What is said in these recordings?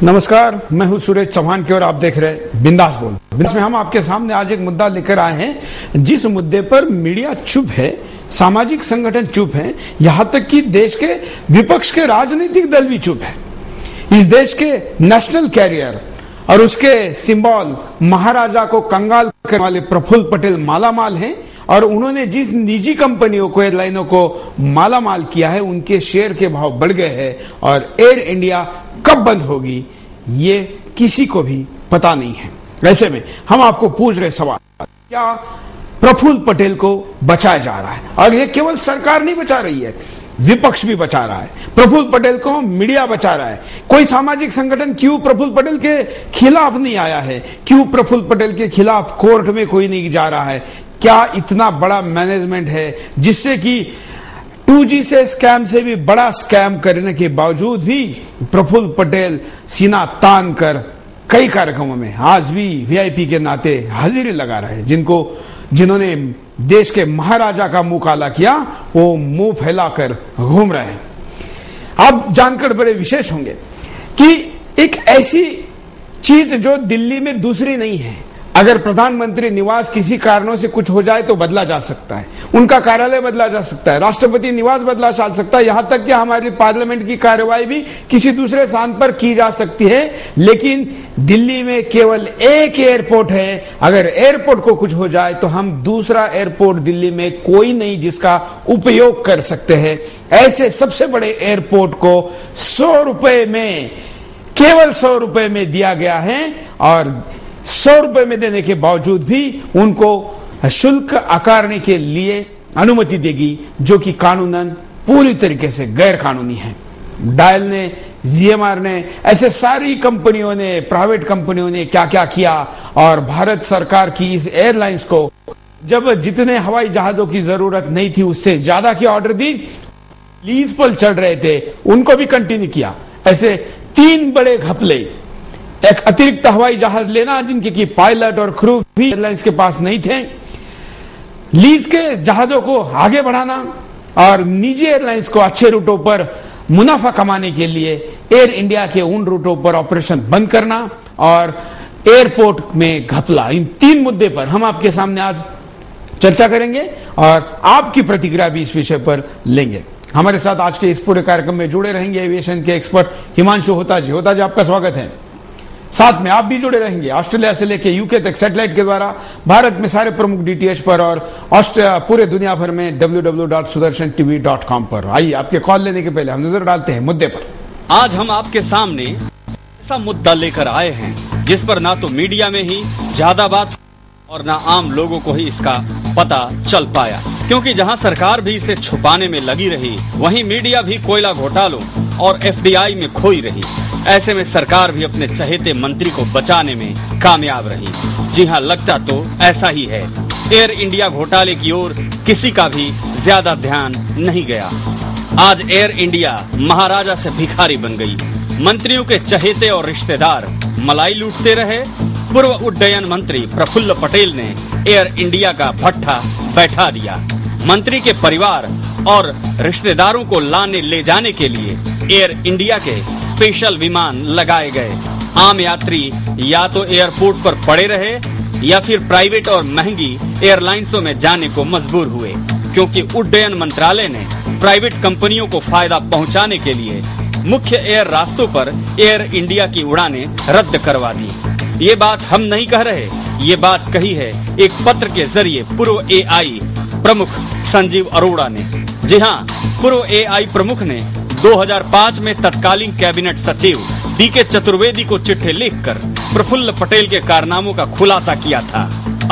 नमस्कार, मैं हूं सुरेश चौहान की और आप देख रहे हैं बिंदास बोल। बिंदास में हम आपके सामने आज एक मुद्दा लेकर आए हैं जिस मुद्दे पर मीडिया चुप है, सामाजिक संगठन चुप है, यहां तक कि देश के विपक्ष के राजनीतिक दल भी चुप है। इस देश के नेशनल कैरियर और उसके सिंबल महाराजा को कंगाल करने वाले प्रफुल्ल पटेल मालामाल हैं और उन्होंने जिस निजी कंपनियों को, एयरलाइनों को मालामाल किया है, उनके शेयर के भाव बढ़ गए हैं और एयर इंडिया कब बंद होगी ये किसी को भी पता नहीं है। ऐसे में हम आपको पूछ रहे सवाल, क्या प्रफुल्ल पटेल को बचाया जा रहा है? और ये केवल सरकार नहीं बचा रही है, विपक्ष भी बचा रहा है। प्रफुल्ल पटेल को मीडिया बचा रहा है। कोई सामाजिक संगठन क्यों प्रफुल्ल पटेल के खिलाफ नहीं आया है? क्यों प्रफुल्ल पटेल के खिलाफ कोर्ट में कोई नहीं जा रहा है? क्या इतना बड़ा मैनेजमेंट है जिससे कि 2G से स्कैम से भी बड़ा स्कैम करने के बावजूद भी प्रफुल्ल पटेल सीना तान कर कई कार्यक्रमों में आज भी VIP के नाते हाजिरी लगा रहे हैं। जिन्होंने देश के महाराजा का मुंह काला किया, वो मुंह फैलाकर घूम रहे हैं। आप जानकर बड़े विशेष होंगे कि एक ऐसी चीज जो दिल्ली में दूसरी नहीं है, अगर प्रधानमंत्री निवास किसी कारणों से कुछ हो जाए तो बदला जा सकता है, उनका कार्यालय बदला जा सकता है, राष्ट्रपति निवास बदला जा सकता है, यहां तक कि हमारी पार्लियामेंट की कार्यवाही भी किसी दूसरे स्थान पर की जा सकती है। लेकिन दिल्ली में केवल एक एयरपोर्ट है। अगर एयरपोर्ट को कुछ हो जाए तो हम दूसरा एयरपोर्ट दिल्ली में कोई नहीं जिसका उपयोग कर सकते हैं। ऐसे सबसे बड़े एयरपोर्ट को 100 रुपए में, केवल 100 रुपए में दिया गया है और 100 रुपए में देने के बावजूद भी उनको शुल्क आकारने के लिए अनुमति देगी, जो कि कानूनन पूरी तरीके से गैर कानूनी है। डायल ने, GMR ने, ऐसे सारी कंपनियों ने, प्राइवेट कंपनियों ने क्या क्या किया और भारत सरकार की इस एयरलाइंस को जब जितने हवाई जहाजों की जरूरत नहीं थी उससे ज्यादा की ऑर्डर दी, लीज पर चल रहे थे उनको भी कंटिन्यू किया। ऐसे 3 बड़े घपले, एक अतिरिक्त हवाई जहाज लेना जिनके की पायलट और क्रू भी एयरलाइंस के पास नहीं थे, लीज के जहाजों को आगे बढ़ाना और निजी एयरलाइंस को अच्छे रूटों पर मुनाफा कमाने के लिए एयर इंडिया के उन रूटों पर ऑपरेशन बंद करना और एयरपोर्ट में घपला। इन 3 मुद्दे पर हम आपके सामने आज चर्चा करेंगे और आपकी प्रतिक्रिया भी इस विषय पर लेंगे। हमारे साथ आज के इस पूरे कार्यक्रम में जुड़े रहेंगे एविएशन के एक्सपर्ट हिमांशु होता जी। होता जी, आपका स्वागत है। साथ में आप भी जुड़े रहेंगे ऑस्ट्रेलिया से लेकर यूके तक सैटेलाइट के द्वारा भारत में सारे प्रमुख DTH पर और पूरे दुनिया भर में www.sudarshan.tv.com पर। आइए, आपके कॉल लेने के पहले हम नजर डालते हैं मुद्दे पर। आज हम आपके सामने ऐसा मुद्दा लेकर आए हैं जिस पर ना तो मीडिया में ही ज्यादा बात और ना आम लोगों को ही इसका पता चल पाया, क्योंकि जहां सरकार भी इसे छुपाने में लगी रही, वहीं मीडिया भी कोयला घोटालों और FDI में खोई रही। ऐसे में सरकार भी अपने चहेते मंत्री को बचाने में कामयाब रही। जी हाँ, लगता तो ऐसा ही है। एयर इंडिया घोटाले की ओर किसी का भी ज्यादा ध्यान नहीं गया। आज एयर इंडिया महाराजा से भिखारी बन गई। मंत्रियों के चहेते और रिश्तेदार मलाई लूटते रहे। पूर्व उड्डयन मंत्री प्रफुल्ल पटेल ने एयर इंडिया का भट्ठा बैठा दिया। मंत्री के परिवार और रिश्तेदारों को लाने ले जाने के लिए एयर इंडिया के स्पेशल विमान लगाए गए। आम यात्री या तो एयरपोर्ट पर पड़े रहे या फिर प्राइवेट और महंगी एयरलाइंसों में जाने को मजबूर हुए, क्योंकि उड्डयन मंत्रालय ने प्राइवेट कंपनियों को फायदा पहुंचाने के लिए मुख्य एयर रास्तों पर एयर इंडिया की उड़ानें रद्द करवा दी। ये बात हम नहीं कह रहे, ये बात कही है एक पत्र के जरिए पूर्व AI प्रमुख संजीव अरोड़ा ने। जी हाँ, पूर्व AI प्रमुख ने 2005 में तत्कालीन कैबिनेट सचिव DK चतुर्वेदी को चिट्ठी लिखकर प्रफुल्ल पटेल के कारनामों का खुलासा किया था।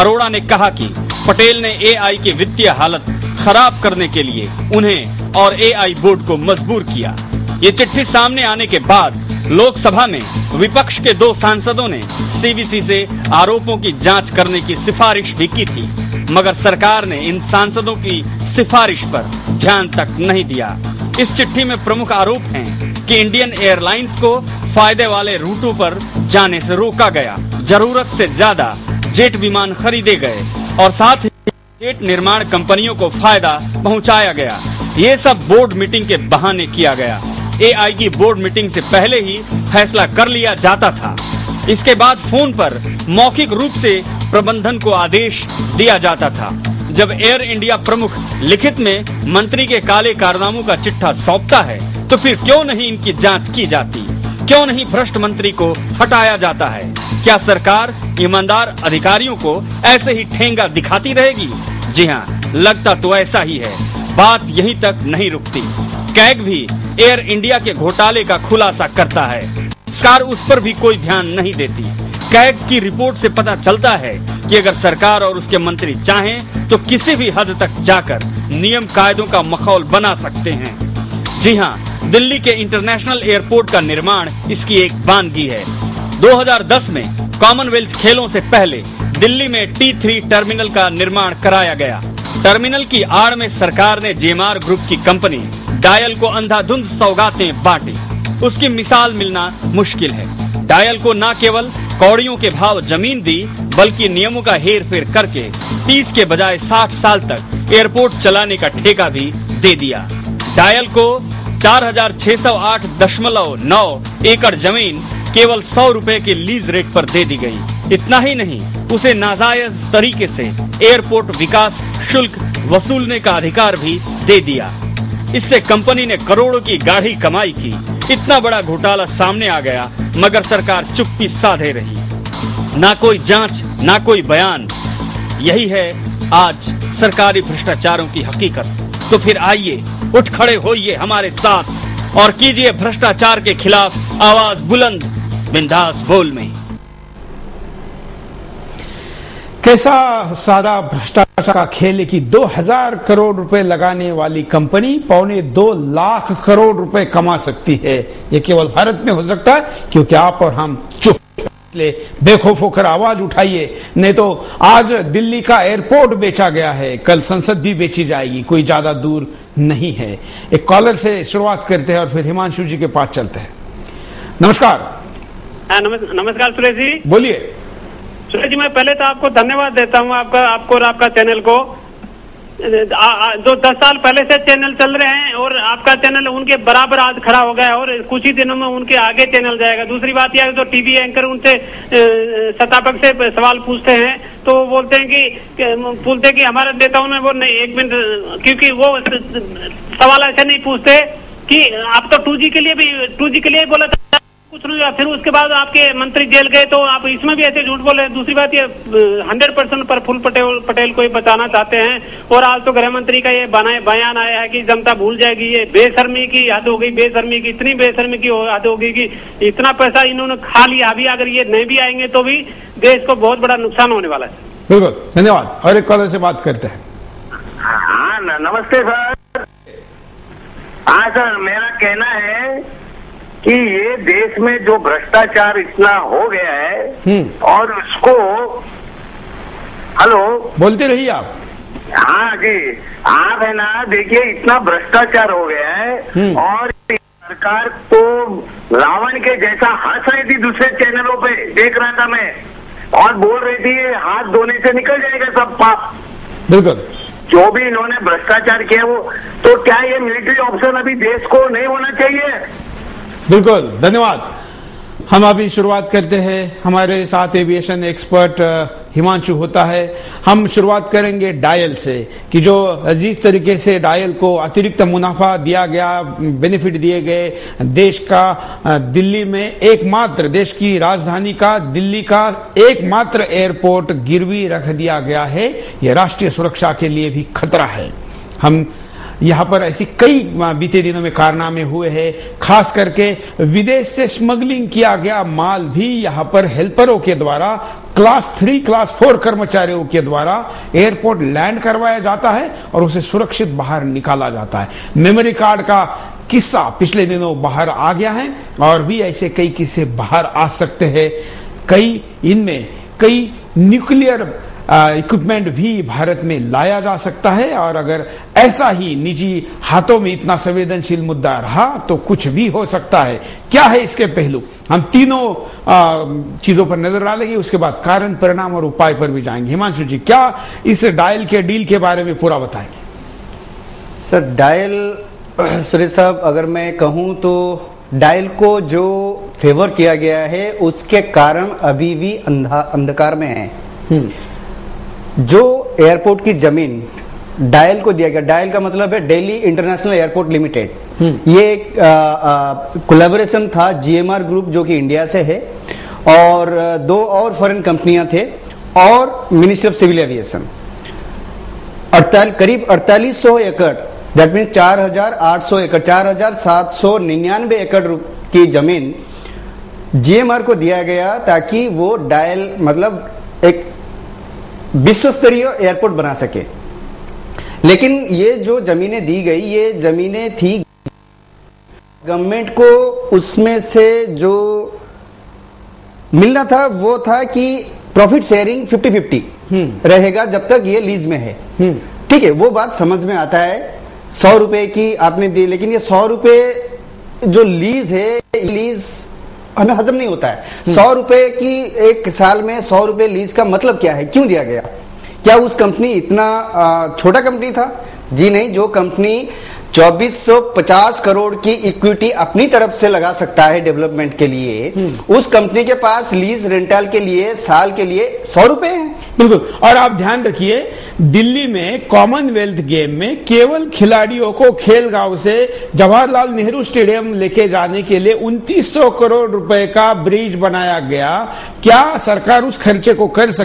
अरोड़ा ने कहा कि पटेल ने AI की वित्तीय हालत खराब करने के लिए उन्हें और AI बोर्ड को मजबूर किया। ये चिट्ठी सामने आने के बाद लोकसभा में विपक्ष के 2 सांसदों ने CVC से आरोपों की जांच करने की सिफारिश भी की थी, मगर सरकार ने इन सांसदों की सिफारिश पर ध्यान तक नहीं दिया। इस चिट्ठी में प्रमुख आरोप हैं कि इंडियन एयरलाइंस को फायदे वाले रूटों पर जाने से रोका गया, जरूरत से ज्यादा जेट विमान खरीदे गए और साथ ही जेट निर्माण कंपनियों को फायदा पहुंचाया गया। ये सब बोर्ड मीटिंग के बहाने किया गया। AI की बोर्ड मीटिंग से पहले ही फैसला कर लिया जाता था। इसके बाद फोन पर मौखिक रूप से प्रबंधन को आदेश दिया जाता था। जब एयर इंडिया प्रमुख लिखित में मंत्री के काले कारनामों का चिट्ठा सौंपता है तो फिर क्यों नहीं इनकी जांच की जाती? क्यों नहीं भ्रष्ट मंत्री को हटाया जाता है? क्या सरकार ईमानदार अधिकारियों को ऐसे ही ठेंगा दिखाती रहेगी? जी हाँ, लगता तो ऐसा ही है। बात यहीं तक नहीं रुकती। कैग भी एयर इंडिया के घोटाले का खुलासा करता है। सरकार उस पर भी कोई ध्यान नहीं देती। कैग की रिपोर्ट से पता चलता है कि अगर सरकार और उसके मंत्री चाहें तो किसी भी हद तक जाकर नियम कायदों का माहौल बना सकते हैं। जी हाँ, दिल्ली के इंटरनेशनल एयरपोर्ट का निर्माण इसकी एक वानगी है। 2010 में कॉमनवेल्थ खेलों से पहले दिल्ली में T3 टर्मिनल का निर्माण कराया गया। टर्मिनल की आड़ में सरकार ने जेमार ग्रुप की कंपनी डायल को अंधाधुंध सौगातें बांटी। उसकी मिसाल मिलना मुश्किल है। डायल को न केवल कौड़ियों के भाव जमीन दी, बल्कि नियमों का हेर फेर करके 30 के बजाय 60 साल तक एयरपोर्ट चलाने का ठेका भी दे दिया। डायल को 4608.9 एकड़ जमीन केवल 100 रुपए के लीज रेट पर दे दी गई। इतना ही नहीं, उसे नाजायज तरीके से एयरपोर्ट विकास शुल्क वसूलने का अधिकार भी दे दिया। इससे कंपनी ने करोड़ों की गाढ़ी कमाई की। इतना बड़ा घोटाला सामने आ गया, मगर सरकार चुप्पी साधे रही। ना कोई जांच, ना कोई बयान। यही है आज सरकारी भ्रष्टाचारों की हकीकत। तो फिर आइए, उठ खड़े होइए हमारे साथ और कीजिए भ्रष्टाचार के खिलाफ आवाज बुलंद, बिंदास बोल में। कैसा सादा भ्रष्टाचार का खेल है कि 2000 करोड़ रुपए लगाने वाली कंपनी 2.25 लाख करोड़ रुपए कमा सकती है। ये केवल भारत में हो सकता है क्योंकि आप और हम चुप। बेखौफ होकर आवाज उठाइए, नहीं तो आज दिल्ली का एयरपोर्ट बेचा गया है, कल संसद भी बेची जाएगी, कोई ज्यादा दूर नहीं है। एक कॉलर से शुरुआत करते हैं और फिर हिमांशु जी के पास चलते हैं। नमस्कार। नमस्कार सुरेश जी। बोलिए। सुरेश जी, मैं पहले तो आपको धन्यवाद देता हूँ, आपको और आपका चैनल को। जो 10 साल पहले से चैनल चल रहे हैं और आपका चैनल उनके बराबर आज खड़ा हो गया और कुछ ही दिनों में उनके आगे चैनल जाएगा। दूसरी बात यह है, तो टीवी एंकर उनसे सत्तापक से सवाल पूछते हैं तो वो बोलते हैं कि हमारे नेताओं ने वो नहीं, 1 मिनट, क्योंकि वो सवाल ऐसे नहीं पूछते कि आप तो 2G के लिए बोला था कुछ नहीं हुआ, फिर उसके बाद आपके मंत्री जेल गए, तो आप इसमें भी ऐसे झूठ बोले। दूसरी बात ये 100% प्रफुल्ल पटेल को ही बचाना चाहते हैं और आज तो गृह मंत्री का ये बयान आया है कि जनता भूल जाएगी। ये बेशर्मी की हद हो गई, बेशर्मी की, इतनी बेशर्मी की हद हो गई कि इतना पैसा इन्होंने खा लिया। अभी अगर ये नहीं भी आएंगे तो भी देश को बहुत बड़ा नुकसान होने वाला है। बिल्कुल, धन्यवाद। और एक कॉलर से बात करते हैं। हाँ, नमस्ते सर। हाँ सर, मेरा कहना है कि ये देश में जो भ्रष्टाचार इतना हो गया है और उसको, हेलो, बोलते रहिए आप। हाँ जी, आप है ना, देखिए इतना भ्रष्टाचार हो गया है और सरकार तो रावण के जैसा हंस रही थी दूसरे चैनलों पे, देख रहा था मैं, और बोल रही थी हाथ धोने से निकल जाएगा सब पाप। बिल्कुल, जो भी इन्होंने भ्रष्टाचार किया वो, तो क्या ये मिलिट्री ऑप्शन अभी देश को नहीं होना चाहिए? बिल्कुल, धन्यवाद। हम अभी शुरुआत करते हैं। हमारे साथ एविएशन एक्सपर्ट हिमांशु होता है। हम शुरुआत करेंगे डायल से कि जो जिस तरीके से डायल को अतिरिक्त मुनाफा दिया गया, बेनिफिट दिए गए, देश का दिल्ली में एकमात्र, देश की राजधानी का दिल्ली का एकमात्र एयरपोर्ट गिरवी रख दिया गया है। यह राष्ट्रीय सुरक्षा के लिए भी खतरा है। हम यहाँ पर ऐसी कई बीते दिनों में कारनामे हुए हैं। खास करके विदेश से स्मगलिंग किया गया माल भी यहाँ पर हेल्परों के द्वारा, क्लास 3, क्लास 4 कर्मचारियों के द्वारा एयरपोर्ट लैंड करवाया जाता है और उसे सुरक्षित बाहर निकाला जाता है। मेमोरी कार्ड का किस्सा पिछले दिनों बाहर आ गया है और भी ऐसे कई किस्से बाहर आ सकते हैं। इनमें कई न्यूक्लियर इक्विपमेंट भी भारत में लाया जा सकता है और अगर ऐसा ही निजी हाथों में इतना संवेदनशील मुद्दा रहा तो कुछ भी हो सकता है। क्या है इसके पहलू, हम तीनों चीजों पर नजर डालेंगे, उसके बाद कारण, परिणाम और उपाय पर भी जाएंगे। हिमांशु जी, क्या इस डायल के डील के बारे में पूरा बताएंगे? सर, डायल सुरेश साहब, अगर मैं कहूं तो डायल को जो फेवर किया गया है उसके कारण अभी भी अंधकार में है। जो एयरपोर्ट की जमीन डायल को दिया गया, डायल का मतलब है दिल्ली इंटरनेशनल एयरपोर्ट लिमिटेड, ये एक कोलैबोरेशन था जीएमआर ग्रुप जो कि इंडिया से है और 2 और फॉरेन कंपनियां थे और मिनिस्ट्री ऑफ सिविल एविएशन। करीब 4800 एकड़, दैट मीन 4800 एकड़, 4799 एकड़ की जमीन जीएमआर को दिया गया ताकि वो डायल मतलब एक विश्व स्तरीय एयरपोर्ट बना सके। लेकिन ये जो जमीनें दी गई, ये जमीनें थी गवर्नमेंट को, उसमें से जो मिलना था वो था कि प्रॉफिट शेयरिंग 50-50 रहेगा जब तक ये लीज में है। ठीक है, वो बात समझ में आता है। 100 रुपए की आपने दी, लेकिन ये 100 रुपए जो लीज है, लीज हमें हजम नहीं होता है। 100 रुपए की एक साल में 100 रुपए लीज का मतलब क्या है, क्यों दिया गया? क्या उस कंपनी इतना छोटा कंपनी था? जी नहीं। जो कंपनी 2450 करोड़ की इक्विटी अपनी तरफ से लगा सकता है डेवलपमेंट के लिए, उस कंपनी के पास लीज रेंटल के लिए साल के लिए 100 रुपए है। बिल्कुल। और आप ध्यान रखिए, दिल्ली में कॉमनवेल्थ गेम में केवल खिलाड़ियों को खेलगांव से जवाहरलाल नेहरू स्टेडियम लेके जाने के लिए 2900 करोड़ रुपए का ब्रिज बनाया गया। क्या सरकार उस खर्चे को कर सकती?